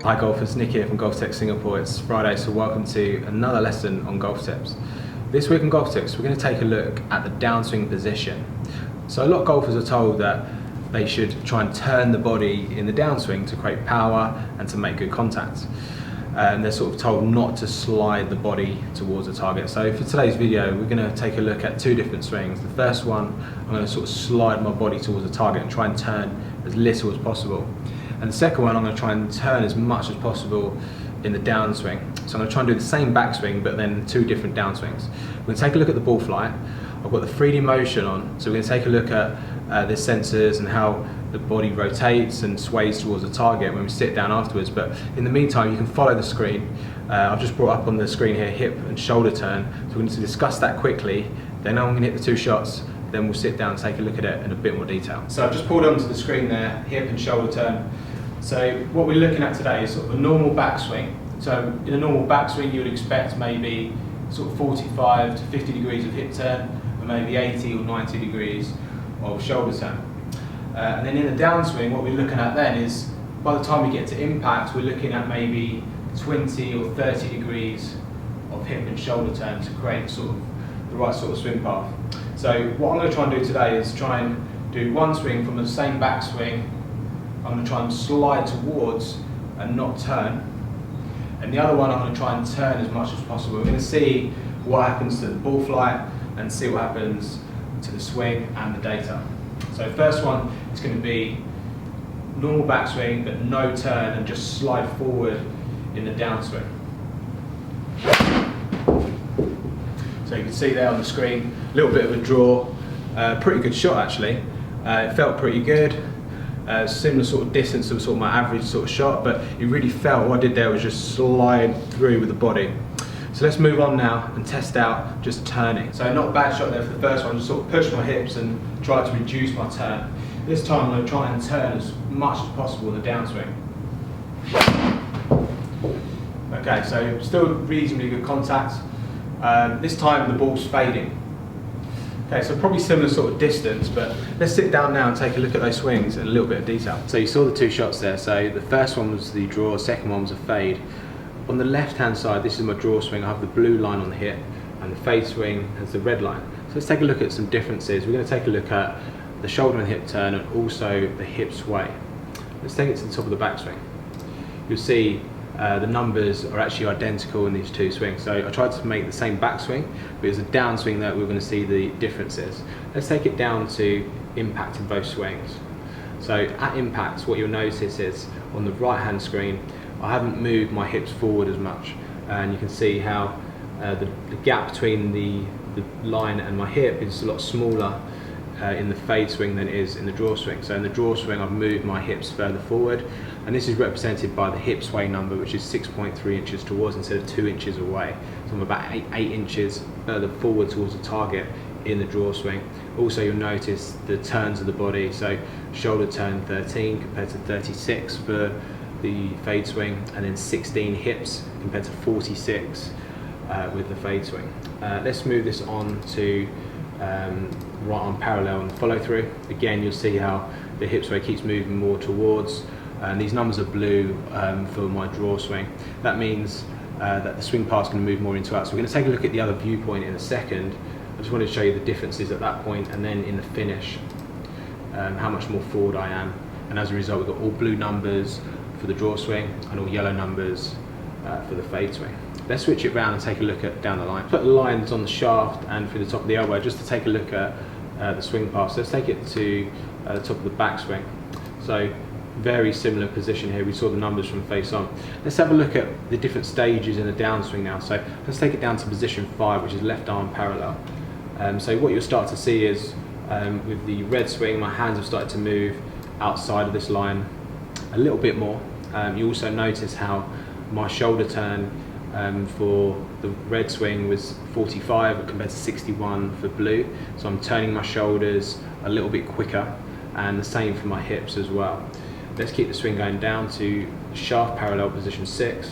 Hi golfers, Nick here from GOLFTEC Singapore. It's Friday, so welcome to another lesson on golf tips. This week on golf tips, we're going to take a look at the downswing position. So a lot of golfers are told that they should try and turn the body in the downswing to create power and to make good contact. And they're sort of told not to slide the body towards the target. So for today's video, we're going to take a look at two different swings. The first one, I'm going to sort of slide my body towards the target and try and turn as little as possible. And the second one, I'm going to try and turn as much as possible in the downswing. So I'm going to try and do the same backswing, but then two different downswings. We're going to take a look at the ball flight. I've got the 3D motion on, so we're going to take a look at the sensors and how the body rotates and sways towards the target when we sit down afterwards. But in the meantime, you can follow the screen. I've just brought up on the screen here hip and shoulder turn, so we're going to discuss that quickly. Then I'm going to hit the two shots. Then we'll sit down and take a look at it in a bit more detail. So I've just pulled onto the screen there, hip and shoulder turn. So what we're looking at today is sort of a normal backswing. So in a normal backswing, you would expect maybe sort of 45 to 50 degrees of hip turn, and maybe 80 or 90 degrees of shoulder turn. And then in the downswing, what we're looking at then is, by the time we get to impact, we're looking at maybe 20 or 30 degrees of hip and shoulder turn to create sort of the right sort of swing path. So what I'm going to try and do today is try and do one swing from the same backswing. I'm going to try and slide towards and not turn. And the other one, I'm going to try and turn as much as possible. We're going to see what happens to the ball flight and see what happens to the swing and the data. So first one is going to be normal backswing, but no turn, and just slide forward in the downswing. So you can see there on the screen, a little bit of a draw, pretty good shot actually. It felt pretty good. Similar sort of distance to sort of my average sort of shot, but it really felt, what I did there was just slide through with the body. So let's move on now and test out just turning. So not a bad shot there for the first one, just sort of push my hips and try to reduce my turn. This time I'm going to try and turn as much as possible in the downswing. Okay, so still reasonably good contact. This time the ball's fading. Okay, so probably similar sort of distance, but let's sit down now and take a look at those swings in a little bit of detail. So you saw the two shots there. So the first one was the draw, second one was a fade. On the left-hand side, this is my draw swing. I have the blue line on the hip, and the fade swing has the red line. So let's take a look at some differences. We're going to take a look at the shoulder and hip turn, and also the hip sway. Let's take it to the top of the backswing. You'll see the numbers are actually identical in these two swings. So I tried to make the same backswing, but it's a downswing that we're going to see the differences. Let's take it down to impact in both swings. So at impact, what you'll notice is on the right hand screen, I haven't moved my hips forward as much, and you can see how the gap between the line and my hip is a lot smaller in the fade swing than it is in the draw swing. So in the draw swing, I've moved my hips further forward, and this is represented by the hip sway number, which is 6.3 inches towards instead of 2 inches away. So I'm about 8 inches further forward towards the target in the draw swing. Also, you'll notice the turns of the body. So shoulder turn 13 compared to 36 for the fade swing, and then 16 hips compared to 46 with the fade swing. Let's move this on to right arm parallel and follow through. Again, you'll see how the hip sway keeps moving more towards, and these numbers are blue for my draw swing. That means that the swing path's going to move more into out. So we're going to take a look at the other viewpoint in a second. I just wanted to show you the differences at that point, and then in the finish, how much more forward I am. And as a result, we've got all blue numbers for the draw swing and all yellow numbers for the fade swing. Let's switch it round and take a look at down the line. Put the lines on the shaft and through the top of the elbow just to take a look at the swing path. So let's take it to the top of the backswing. So very similar position here. We saw the numbers from face on. Let's have a look at the different stages in the downswing now. So let's take it down to position 5, which is left arm parallel. So what you'll start to see is with the red swing, my hands have started to move outside of this line a little bit more. You also notice how my shoulder turn for the red swing was 45 compared to 61 for blue. So I'm turning my shoulders a little bit quicker, and the same for my hips as well. Let's keep the swing going down to shaft parallel position 6.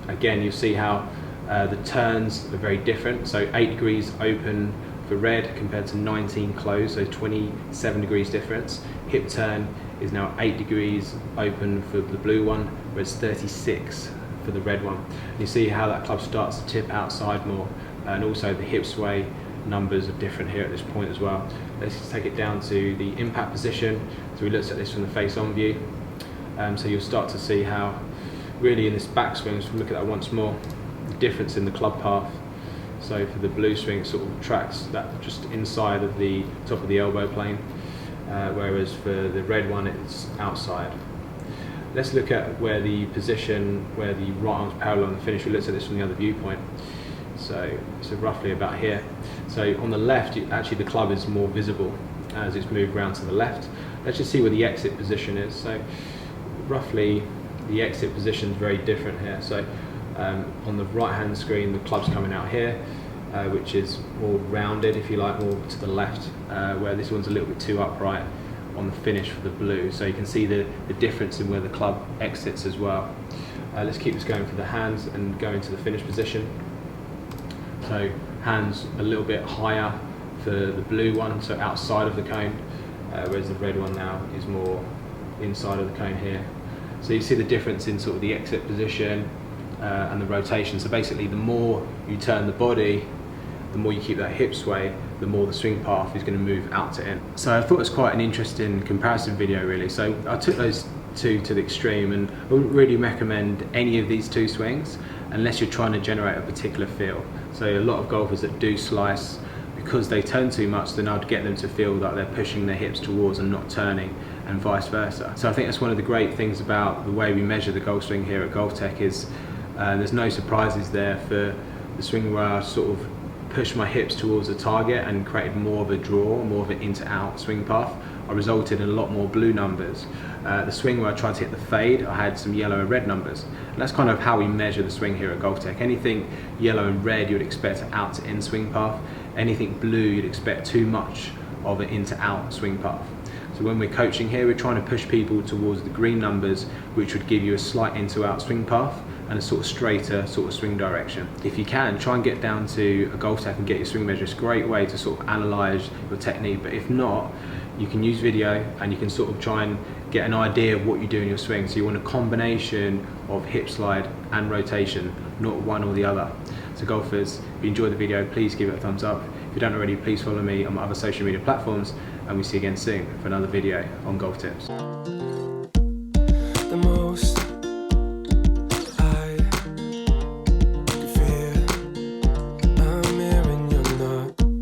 Again, you'll see how the turns are very different. So 8 degrees open for red compared to 19 closed, so 27 degrees difference. Hip turn is now 8 degrees open for the blue one, whereas 36 for the red one. And you see how that club starts to tip outside more, and also the hip sway numbers are different here at this point as well. Let's just take it down to the impact position. So we looked at this from the face-on view. So you'll start to see how, really in this backswing, so look at that once more, the difference in the club path. So for the blue swing, it sort of tracks that just inside of the top of the elbow plane, whereas for the red one, it's outside. Let's look at where the position, where the right arm's parallel on the finish. We looked at this from the other viewpoint. So roughly about here. So on the left, actually the club is more visible as it's moved round to the left. Let's just see where the exit position is. So roughly the exit position is very different here. So on the right hand screen, the club's coming out here, which is more rounded, if you like, more to the left, where this one's a little bit too upright on the finish for the blue. So you can see the difference in where the club exits as well. Let's keep this going for the hands and go into the finish position. So hands a little bit higher for the blue one, so outside of the cone, whereas the red one now is more inside of the cone here. So you see the difference in sort of the exit position and the rotation. So basically the more you turn the body, the more you keep that hip sway, the more the swing path is going to move out to in. So I thought it was quite an interesting comparison video really. So I took those two to the extreme, and I wouldn't really recommend any of these two swings unless you're trying to generate a particular feel. So a lot of golfers that do slice, because they turn too much, then I'd get them to feel like they're pushing their hips towards and not turning, and vice versa. So I think that's one of the great things about the way we measure the golf swing here at GOLFTEC is there's no surprises there for the swing where I sort of push my hips towards the target and created more of a draw, more of an into-out swing path. I resulted in a lot more blue numbers. The swing where I tried to hit the fade, I had some yellow and red numbers. And that's kind of how we measure the swing here at GOLFTEC. Anything yellow and red, you'd expect an out to in swing path. Anything blue, you'd expect too much of an into out swing path. So when we're coaching here, we're trying to push people towards the green numbers, which would give you a slight into out swing path and a sort of straighter sort of swing direction. If you can, try and get down to a GOLFTEC and get your swing measure. It's a great way to sort of analyse your technique, but if not, you can use video and you can sort of try and get an idea of what you do in your swing. So you want a combination of hip slide and rotation, not one or the other. So golfers, if you enjoyed the video, please give it a thumbs up. If you don't already, please follow me on my other social media platforms, and we see you again soon for another video on golf tips.